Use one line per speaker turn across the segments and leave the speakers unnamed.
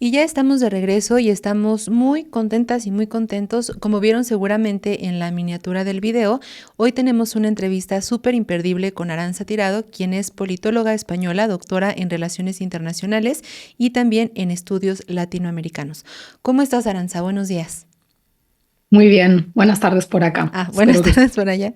Y ya estamos de regreso y estamos muy contentas y muy contentos. Como vieron seguramente en la miniatura del video, hoy tenemos una entrevista súper imperdible con Arantxa Tirado, quien es politóloga española, doctora en Relaciones Internacionales y también en Estudios Latinoamericanos. ¿Cómo estás, Arantxa? Buenos días.
Muy bien, buenas tardes por acá.
Buenas
Espero que
tardes por allá.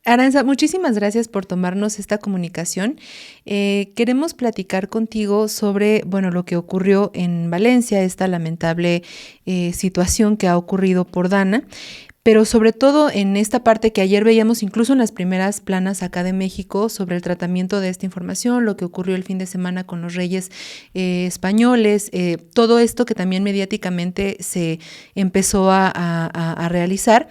Arantxa, muchísimas gracias por tomarnos esta comunicación. Queremos platicar contigo sobre, bueno, lo que ocurrió en Valencia, esta lamentable situación que ha ocurrido por Dana, pero sobre todo en esta parte que ayer veíamos incluso en las primeras planas acá de México sobre el tratamiento de esta información, lo que ocurrió el fin de semana con los reyes españoles, todo esto que también mediáticamente se empezó a realizar.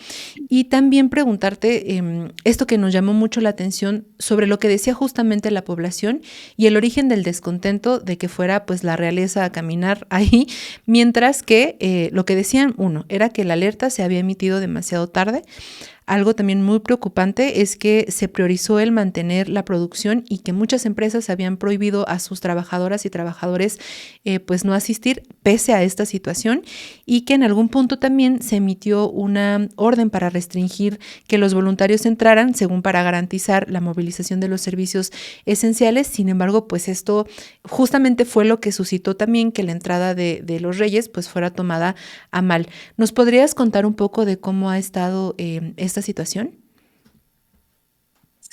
Y también preguntarte esto que nos llamó mucho la atención sobre lo que decía justamente la población y el origen del descontento de que fuera pues la realeza a caminar ahí, mientras que lo que decían uno era que la alerta se había emitido demasiado tarde. Algo también muy preocupante es que se priorizó el mantener la producción y que muchas empresas habían prohibido a sus trabajadoras y trabajadores pues no asistir pese a esta situación, y que en algún punto también se emitió una orden para restringir que los voluntarios entraran, según para garantizar la movilización de los servicios esenciales. Sin embargo, pues esto justamente fue lo que suscitó también que la entrada de los reyes pues fuera tomada a mal. ¿Nos podrías contar un poco de cómo ha estado esta situación?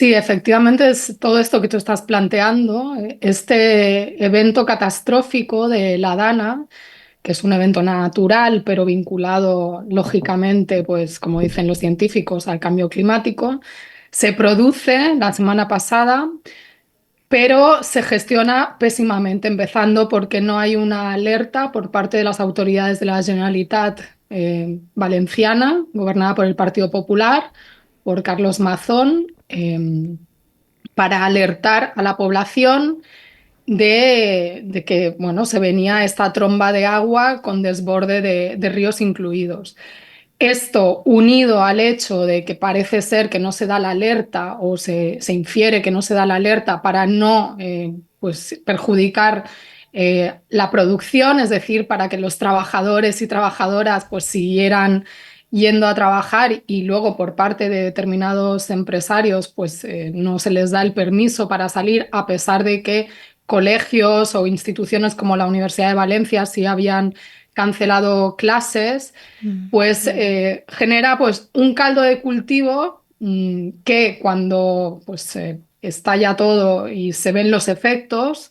sí, efectivamente es todo esto que tú estás planteando, este evento catastrófico de la Dana, que es un evento natural, pero vinculado lógicamente, pues como dicen los científicos, al cambio climático, se produce la semana pasada, pero se gestiona pésimamente, empezando porque no hay una alerta por parte de las autoridades de la Generalitat valenciana, gobernada por el Partido Popular, por Carlos Mazón, para alertar a la población de que bueno, se venía esta tromba de agua con desborde de ríos incluidos. Esto unido al hecho de que parece ser que no se da la alerta o se infiere que no se da la alerta para no pues, perjudicar la producción, es decir, para que los trabajadores y trabajadoras pues, siguieran yendo a trabajar, y luego por parte de determinados empresarios pues no se les da el permiso para salir, a pesar de que colegios o instituciones como la Universidad de Valencia sí habían cancelado clases,
Mm.
pues genera pues un caldo de cultivo, que cuando pues estalla todo y se ven los efectos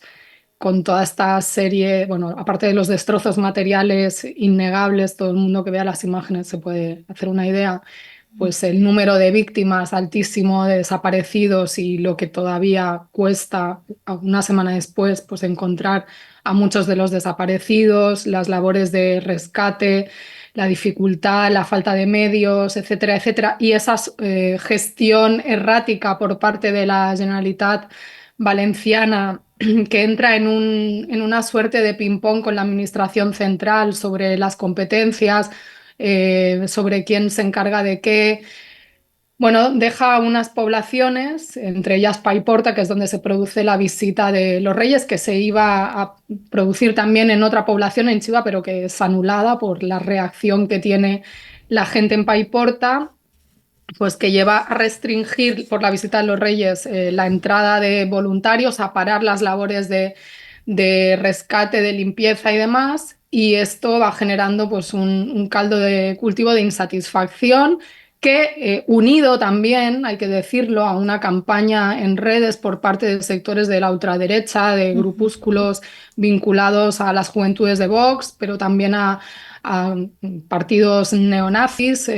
con toda esta serie, bueno, aparte de los destrozos materiales innegables, todo el mundo que vea las imágenes se puede hacer una idea, pues el número de víctimas altísimo, de desaparecidos, y lo que todavía cuesta una semana después pues encontrar a muchos de los desaparecidos, las labores de rescate, la dificultad, la falta de medios, etcétera, etcétera, y esa gestión errática por parte de la Generalitat Valenciana, que entra en una suerte de ping-pong con la administración central sobre las competencias, sobre quién se encarga de qué. Bueno, deja unas poblaciones, entre ellas Paiporta, que es donde se produce la visita de los reyes, que se iba a producir también en otra población, en Chiva, pero que es anulada por la reacción que tiene la gente en Paiporta, pues que lleva a restringir por la visita de los reyes la entrada de voluntarios, a parar las labores de rescate, de limpieza y demás. Y esto va generando pues un caldo de cultivo de insatisfacción que, unido también, hay que decirlo, a una campaña en redes por parte de sectores de la ultraderecha, de
Ujú.
grupúsculos vinculados a las juventudes de Vox, pero también a partidos neonazis,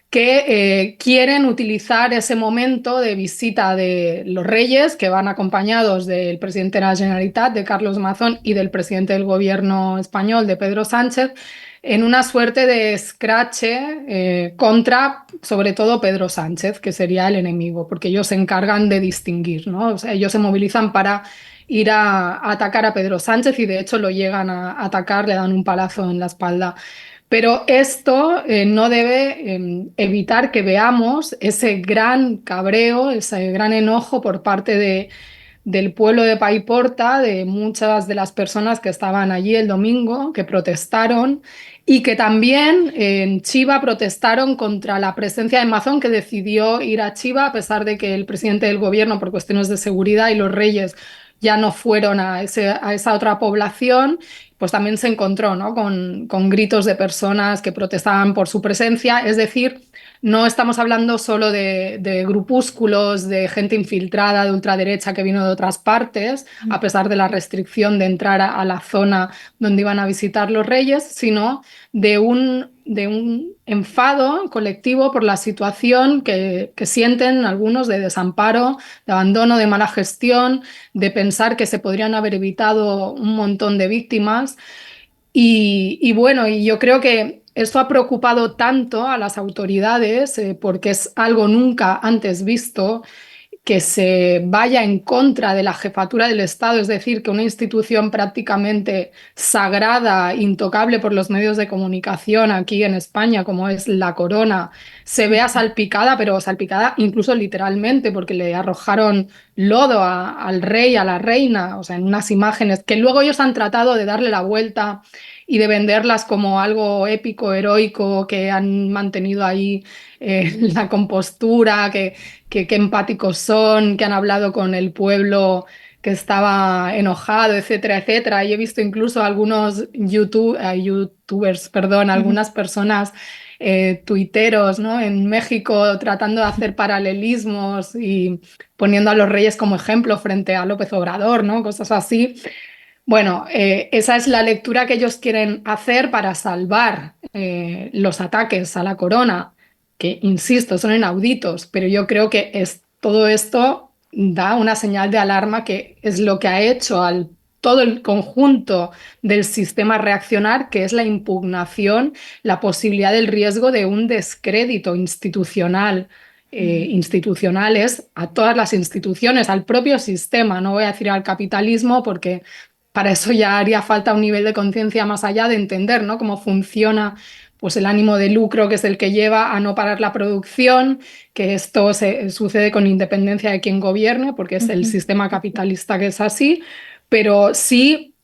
que quieren utilizar ese momento de visita de los reyes, que van acompañados del presidente de la Generalitat, de Carlos Mazón, y del presidente del gobierno español, de Pedro Sánchez, en una suerte de escrache contra, sobre todo, Pedro Sánchez, que sería el enemigo, porque ellos se encargan de distinguir, ¿no? O sea, ellos se movilizan para ir a atacar a Pedro Sánchez, y de hecho lo llegan a atacar, le dan un palazo en la espalda. Pero esto no debe evitar que veamos ese gran cabreo, ese gran enojo por parte del pueblo de Paiporta, de muchas de las personas que estaban allí el domingo, que protestaron y que también en Chiva protestaron contra la presencia de Mazón, que decidió ir a Chiva a pesar de que el presidente del gobierno, por cuestiones de seguridad, y los reyes ya no fueron a esa otra población. Pues también se encontró, ¿no?, con gritos de personas que protestaban por su presencia. Es decir, no estamos hablando solo de grupúsculos, de gente infiltrada de ultraderecha que vino de otras partes, a pesar de la restricción de entrar a la zona donde iban a visitar los reyes, sino de un enfado colectivo por la situación que sienten algunos de desamparo, de abandono, de mala gestión, de pensar que se podrían haber evitado un montón de víctimas. Y bueno, y yo creo que esto ha preocupado tanto a las autoridades, porque es algo nunca antes visto, que se vaya en contra de la jefatura del Estado, es decir, que una institución prácticamente sagrada, intocable por los medios de comunicación aquí en España, como es la Corona, se vea salpicada, pero salpicada incluso literalmente, porque le arrojaron lodo al rey, a la reina, o sea, en unas imágenes que luego ellos han tratado de darle la vuelta y de venderlas como algo épico, heroico, que han mantenido ahí la compostura, que empáticos son, que han hablado con el pueblo que estaba enojado, etcétera, etcétera. Y he visto incluso algunos youtubers, perdón,
Ujú.
algunas personas tuiteros, ¿no?, en México tratando de hacer paralelismos y poniendo a los reyes como ejemplo frente a López Obrador, ¿no?, cosas así. Bueno, esa es la lectura que ellos quieren hacer para salvar los ataques a la corona, que, insisto, son inauditos, pero yo creo que todo esto da una señal de alarma, que es lo que ha hecho al todo el conjunto del sistema reaccionar, que es la impugnación, la posibilidad del riesgo de un descrédito institucional. Institucionales a todas las instituciones, al propio sistema, no voy a decir al capitalismo, porque para eso ya haría falta un nivel de conciencia más allá, de entender, ¿no?, cómo funciona pues el ánimo de lucro, que es el que lleva a no parar la producción, que esto sucede con independencia de quien gobierne, porque es el
Ujú.
sistema capitalista que es así, pero sí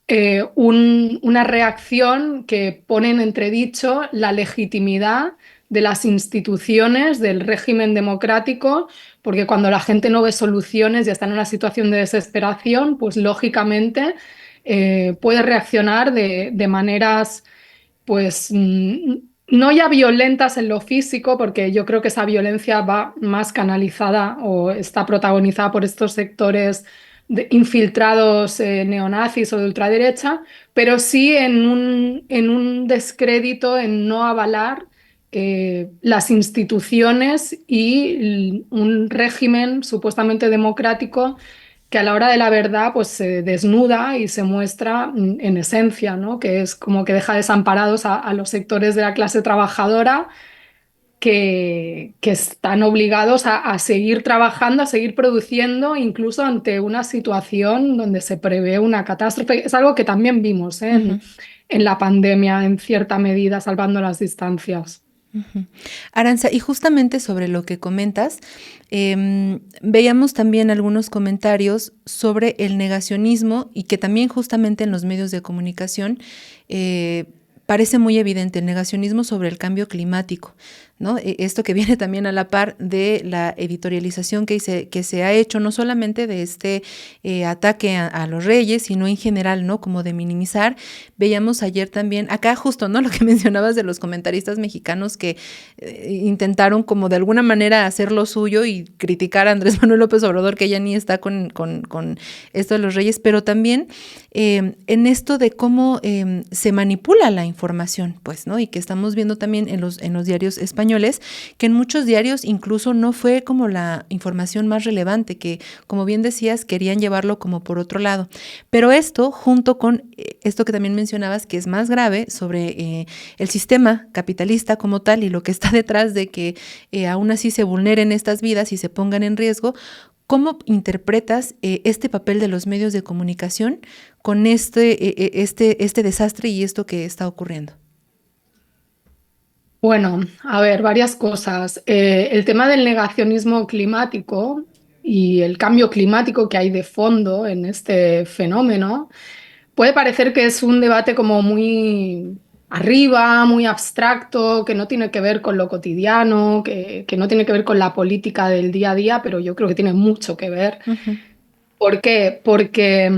una reacción que pone en entredicho la legitimidad de las instituciones, del régimen democrático, porque cuando la gente no ve soluciones y está en una situación de desesperación, pues lógicamente puede reaccionar de maneras, pues, no ya violentas en lo físico, porque yo creo que esa violencia va más canalizada o está protagonizada por estos sectores infiltrados neonazis o de ultraderecha, pero sí en un descrédito, en no avalar las instituciones y un régimen supuestamente democrático, que a la hora de la verdad pues se desnuda y se muestra en esencia, ¿no?, que es como que deja desamparados a los sectores de la clase trabajadora, que están obligados a seguir trabajando, a seguir produciendo, incluso ante una situación donde se prevé una catástrofe. Es algo que también vimos
Ujú.
en la pandemia, en cierta medida, salvando las distancias.
Ujú. Aranza, y justamente sobre lo que comentas, veíamos también algunos comentarios sobre el negacionismo, y que también justamente en los medios de comunicación parece muy evidente el negacionismo sobre el cambio climático, ¿no? Esto que viene también a la par de la editorialización que se ha hecho, no solamente de este ataque a los reyes, sino en general, ¿no?, como de minimizar. Veíamos ayer también, acá justo, ¿no?, lo que mencionabas de los comentaristas mexicanos que intentaron como de alguna manera hacer lo suyo y criticar a Andrés Manuel López Obrador, que ya ni está con esto de los reyes, pero también en esto de cómo se manipula la información, pues, ¿no? Y que estamos viendo también en los diarios españoles, que en muchos diarios incluso no fue como la información más relevante, que, como bien decías, querían llevarlo como por otro lado. Pero esto, junto con esto que también mencionabas, que es más grave, sobre el sistema capitalista como tal y lo que está detrás de que aún así se vulneren estas vidas y se pongan en riesgo. ¿Cómo interpretas este papel de los medios de comunicación con este desastre y esto que está ocurriendo?
Bueno, a ver, varias cosas. El tema del negacionismo climático y el cambio climático que hay de fondo en este fenómeno, puede parecer que es un debate como muy arriba, muy abstracto, que no tiene que ver con lo cotidiano, que no tiene que ver con la política del día a día, pero yo creo que tiene mucho que ver.
Ujú,
¿Por qué? Porque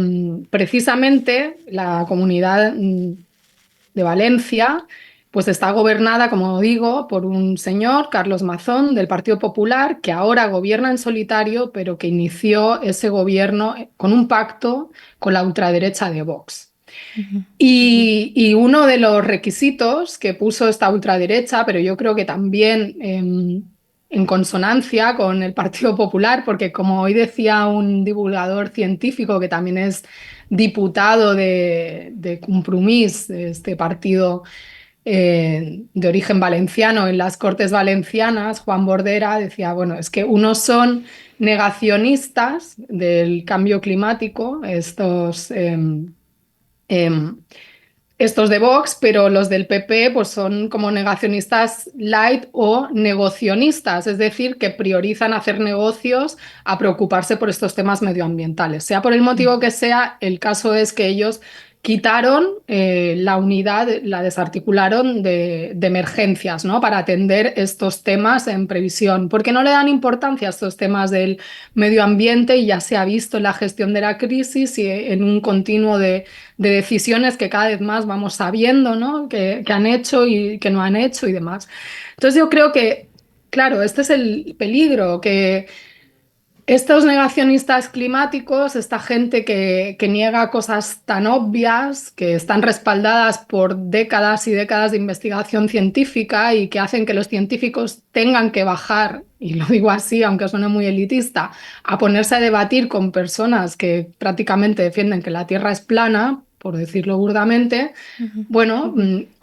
precisamente la comunidad de Valencia pues está gobernada, como digo, por un señor, Carlos Mazón, del Partido Popular, que ahora gobierna en solitario, pero que inició ese gobierno con un pacto con la ultraderecha de Vox.
ujú,
Y uno de los requisitos que puso esta ultraderecha, pero yo creo que también en consonancia con el Partido Popular, porque como hoy decía un divulgador científico que también es diputado de Compromís, de este partido de origen valenciano en las Cortes Valencianas, Juan Bordera, decía, bueno, es que unos son negacionistas del cambio climático, em, estos de Vox, pero los del PP pues son como negacionistas light o negocionistas, es decir, que priorizan hacer negocios a preocuparse por estos temas medioambientales. Sea por el motivo que sea, el caso es que ellos quitaron la unidad, la desarticularon de emergencias, ¿no? Para atender estos temas en previsión, porque no le dan importancia a estos temas del medio ambiente y ya se ha visto en la gestión de la crisis y en un continuo de decisiones que cada vez más vamos sabiendo, ¿no? Que han hecho y que no han hecho y demás. Entonces yo creo que, claro, este es el peligro, que estos negacionistas climáticos, esta gente que niega cosas tan obvias, que están respaldadas por décadas y décadas de investigación científica y que hacen que los científicos tengan que bajar, y lo digo así, aunque suene muy elitista, a ponerse a debatir con personas que prácticamente defienden que la Tierra es plana, por decirlo burdamente,
ujú,
bueno,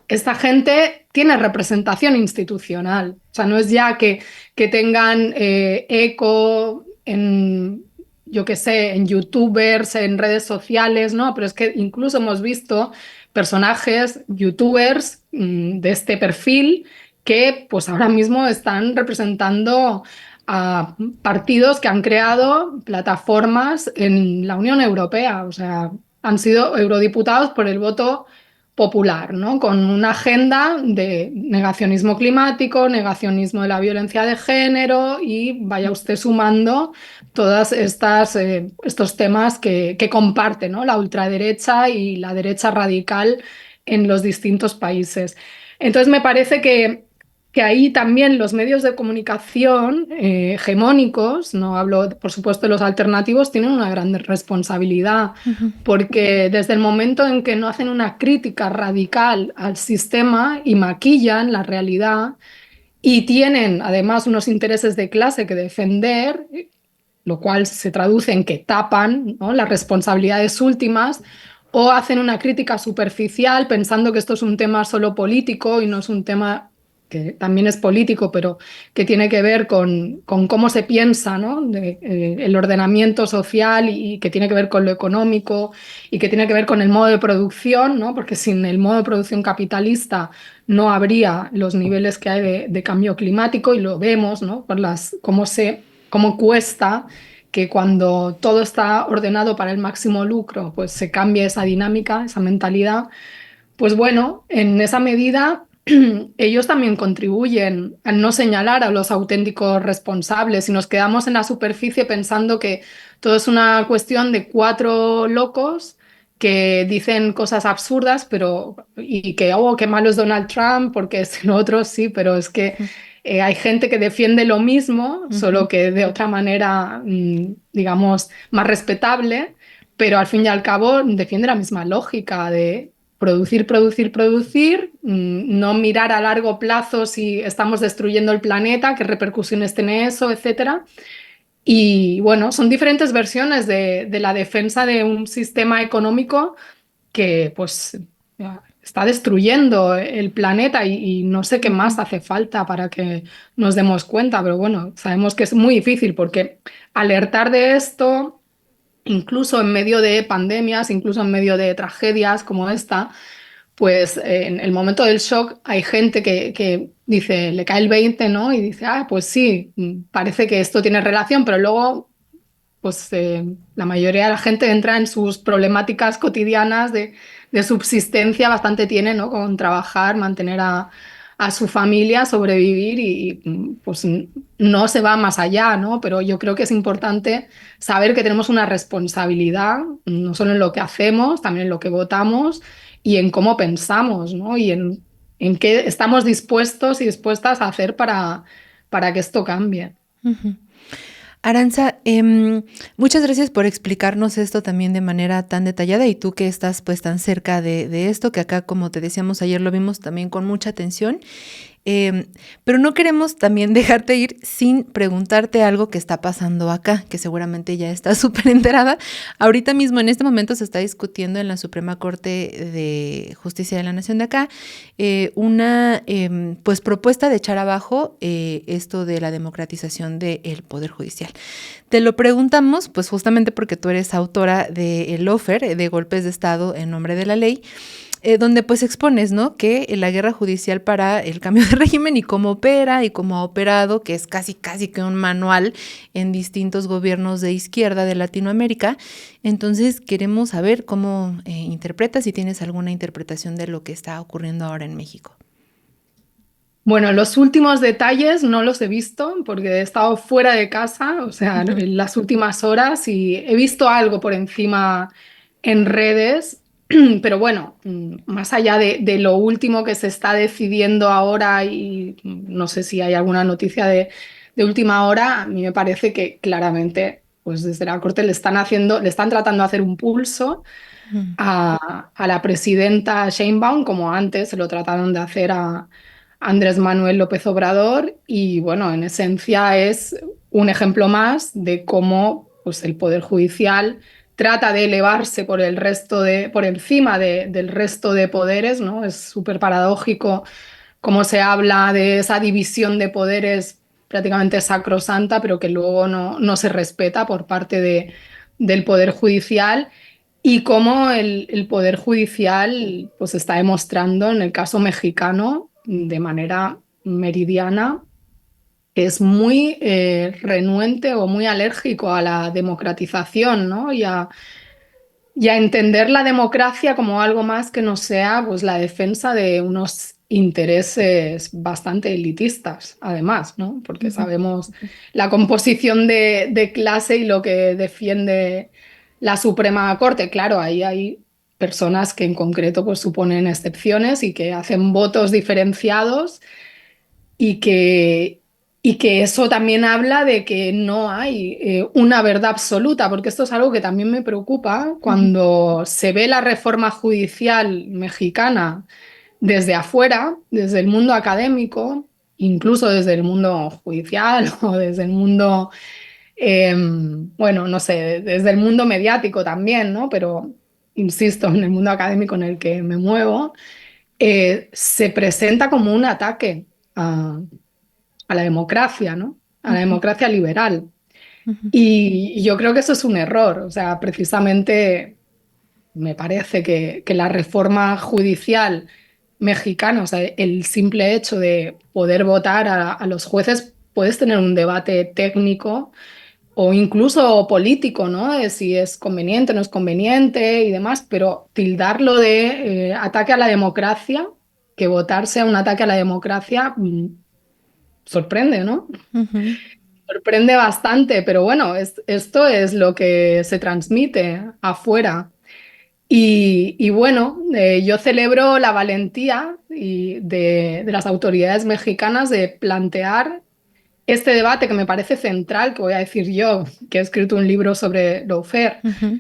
esta gente tiene representación institucional. O sea, no es ya que tengan eco en, yo qué sé, en youtubers, en redes sociales, ¿no? Pero es que incluso hemos visto personajes, youtubers de este perfil que pues ahora mismo están representando a partidos que han creado plataformas en la Unión Europea. O sea, han sido eurodiputados por el voto popular, ¿no? Con una agenda de negacionismo climático, negacionismo de la violencia de género y vaya usted sumando todos estos temas que comparte, ¿no? La ultraderecha y la derecha radical en los distintos países. Entonces me parece que ahí también los medios de comunicación hegemónicos, no hablo por supuesto de los alternativos, tienen una gran responsabilidad
ujú,
porque desde el momento en que no hacen una crítica radical al sistema y maquillan la realidad y tienen además unos intereses de clase que defender, lo cual se traduce en que tapan, ¿no?, las responsabilidades últimas o hacen una crítica superficial pensando que esto es un tema solo político y no es un tema que también es político, pero que tiene que ver con cómo se piensa, ¿no?, el ordenamiento social y que tiene que ver con lo económico y que tiene que ver con el modo de producción, ¿no?, porque sin el modo de producción capitalista no habría los niveles que hay de cambio climático y lo vemos, ¿no?, por cómo cuesta que cuando todo está ordenado para el máximo lucro, pues se cambie esa dinámica, esa mentalidad. Pues bueno, en esa medida ellos también contribuyen a no señalar a los auténticos responsables y nos quedamos en la superficie pensando que todo es una cuestión de cuatro locos que dicen cosas absurdas, pero y que, oh, qué malo es Donald Trump, porque es lo otro sí, pero es que hay gente que defiende lo mismo,
ujú,
solo que de otra manera, digamos, más respetable, pero al fin y al cabo defiende la misma lógica de producir, producir, producir, no mirar a largo plazo si estamos destruyendo el planeta, qué repercusiones tiene eso, etcétera. Y bueno, son diferentes versiones de la defensa de un sistema económico que pues ya está destruyendo el planeta y no sé qué más
ujú,
hace falta para que nos demos cuenta, pero bueno, sabemos que es muy difícil porque alertar de esto, incluso en medio de pandemias, incluso en medio de tragedias como esta, pues en el momento del shock hay gente que dice, le cae el 20, ¿no? Y dice, ah, pues sí, parece que esto tiene relación, pero luego pues la mayoría de la gente entra en sus problemáticas cotidianas de subsistencia, bastante tiene, ¿no? Con trabajar, mantener a su familia, sobrevivir pues no se va más allá, ¿no? Pero yo creo que es importante saber que tenemos una responsabilidad, no solo en lo que hacemos, también en lo que votamos y en cómo pensamos, ¿no? Y en qué estamos dispuestos y dispuestas a hacer para que esto cambie.
Ujú. Aranza, muchas gracias por explicarnos esto también de manera tan detallada y tú que estás pues tan cerca de esto, que acá como te decíamos ayer lo vimos también con mucha atención. Pero no queremos también dejarte ir sin preguntarte algo que está pasando acá, que seguramente ya estás súper enterada. Ahorita mismo, en este momento, se está discutiendo en la Suprema Corte de Justicia de la Nación de acá una pues propuesta de echar abajo esto de la democratización del Poder Judicial. Te lo preguntamos, pues justamente porque tú eres autora del lawfare, de Golpes de Estado en nombre de la ley, donde pues expones, ¿no? Que la guerra judicial para el cambio de régimen y cómo opera y cómo ha operado, que es casi que un manual en distintos gobiernos de izquierda de Latinoamérica. Entonces queremos saber cómo interpretas, si tienes alguna interpretación de lo que está ocurriendo ahora en México.
Bueno, los últimos detalles no los he visto porque he estado fuera de casa, o sea,
Uh-huh.
en las últimas horas y he visto algo por encima en redes, pero bueno, más allá de lo último que se está decidiendo ahora y no sé si hay alguna noticia de última hora, a mí me parece que claramente, pues desde la Corte le están tratando de hacer un pulso
Uh-huh.
a la presidenta Sheinbaum, como antes se lo trataron de hacer a Andrés Manuel López Obrador, y bueno, en esencia es un ejemplo más de cómo pues, el Poder Judicial trata de elevarse por el resto por encima del resto de poderes, ¿no? Es súper paradójico cómo se habla de esa división de poderes prácticamente sacrosanta, pero que luego no se respeta por parte del Poder Judicial. Y cómo el Poder Judicial pues, está demostrando en el caso mexicano de manera meridiana que es muy renuente o muy alérgico a la democratización, ¿no? Y a entender la democracia como algo más que no sea pues, la defensa de unos intereses bastante elitistas, además, ¿no? Porque
Uh-huh.
sabemos la composición de clase y lo que defiende la Suprema Corte. Claro, ahí hay personas que en concreto pues, suponen excepciones y que hacen votos diferenciados y que eso también habla de que no hay una verdad absoluta, porque esto es algo que también me preocupa
Uh-huh.
cuando se ve la reforma judicial mexicana desde afuera, desde el mundo académico, incluso desde el mundo judicial o desde el mundo, bueno, no sé, desde el mundo mediático también, ¿no? Pero insisto, en el mundo académico en el que me muevo, se presenta como un ataque a la democracia, ¿no? A la
Uh-huh.
democracia liberal.
Uh-huh.
Y yo creo que eso es un error. O sea, precisamente me parece que la reforma judicial mexicana, o sea, el simple hecho de poder votar a los jueces, puedes tener un debate técnico o incluso político, ¿no? De si es conveniente o no es conveniente y demás, pero tildarlo de ataque a la democracia, que votar sea un ataque a la democracia, sorprende, ¿no?
Uh-huh.
Sorprende bastante, pero bueno, esto es lo que se transmite afuera. Y bueno, yo celebro la valentía de las autoridades mexicanas de plantear este debate que me parece central, que voy a decir yo, que he escrito un libro sobre lawfare
Uh-huh.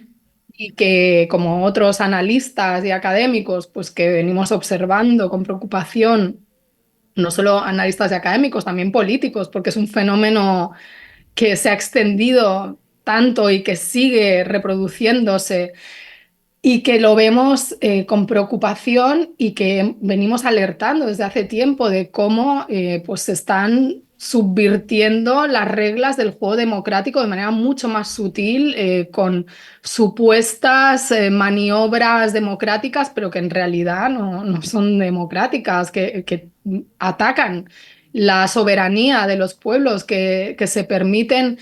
y que como otros analistas y académicos, pues que venimos observando con preocupación, no solo analistas y académicos, también políticos, porque es un fenómeno que se ha extendido tanto y que sigue reproduciéndose y que lo vemos con preocupación y que venimos alertando desde hace tiempo de cómo pues se están subvirtiendo las reglas del juego democrático de manera mucho más sutil, con supuestas maniobras democráticas, pero que en realidad no son democráticas, que atacan la soberanía de los pueblos, que se permiten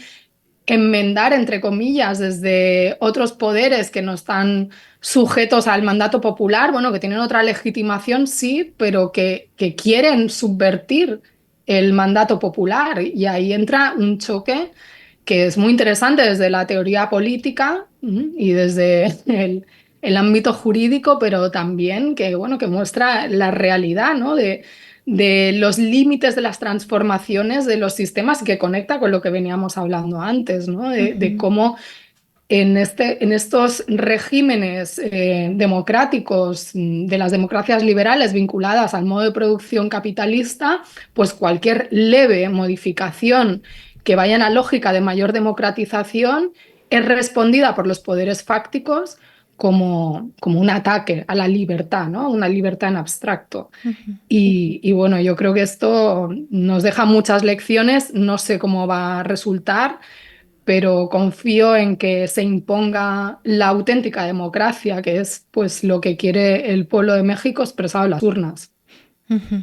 enmendar, entre comillas, desde otros poderes que no están sujetos al mandato popular, bueno, que tienen otra legitimación, sí, pero que quieren subvertir el mandato popular. Y ahí entra un choque que es muy interesante desde la teoría política y desde el ámbito jurídico, pero también que, bueno, que muestra la realidad, ¿no? De los límites de las transformaciones de los sistemas y que conecta con lo que veníamos hablando antes, ¿no? De
Ujú,
cómo en estos regímenes democráticos, de las democracias liberales vinculadas al modo de producción capitalista, pues cualquier leve modificación que vaya en la lógica de mayor democratización es respondida por los poderes fácticos como un ataque a la libertad, ¿no? Una libertad en abstracto.
ujú.
Y bueno, yo creo que esto nos deja muchas lecciones, no sé cómo va a resultar, pero confío en que se imponga la auténtica democracia, que es pues lo que quiere el pueblo de México expresado en las urnas.
Ujú.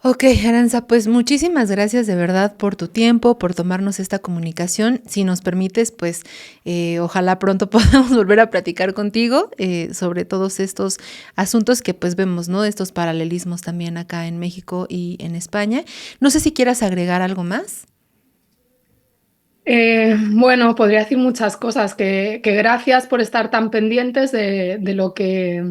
Ok, Aranza, pues muchísimas gracias de verdad por tu tiempo, por tomarnos esta comunicación. Si nos permites, pues ojalá pronto podamos volver a platicar contigo sobre todos estos asuntos que pues vemos, ¿no? Estos paralelismos también acá en México y en España. No sé si quieras agregar algo más.
Bueno, podría decir muchas cosas, que gracias por estar tan pendientes de lo que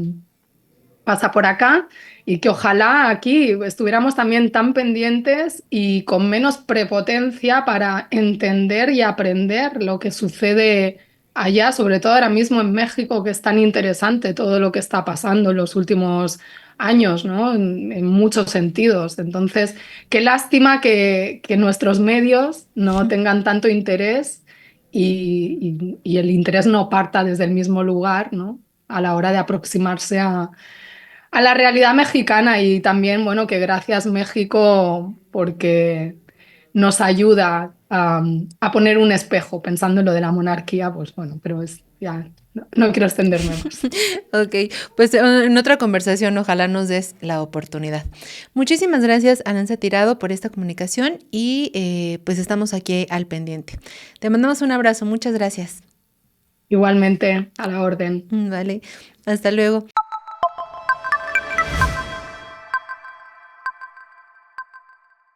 pasa por acá y que ojalá aquí estuviéramos también tan pendientes y con menos prepotencia para entender y aprender lo que sucede allá, sobre todo ahora mismo en México, que es tan interesante todo lo que está pasando en los últimos años, ¿no? En muchos sentidos. Entonces, qué lástima que nuestros medios no tengan tanto interés y el interés no parta desde el mismo lugar, ¿no? A la hora de aproximarse a la realidad mexicana y también, bueno, que gracias México porque nos ayuda a poner un espejo pensando en lo de la monarquía, pues bueno, pero es ya, no quiero extenderme más.
Ok, pues en otra conversación ojalá nos des la oportunidad. Muchísimas gracias, Aranza Tirado, por esta comunicación y pues estamos aquí al pendiente. Te mandamos un abrazo, muchas gracias.
Igualmente, a la orden.
Vale, hasta luego.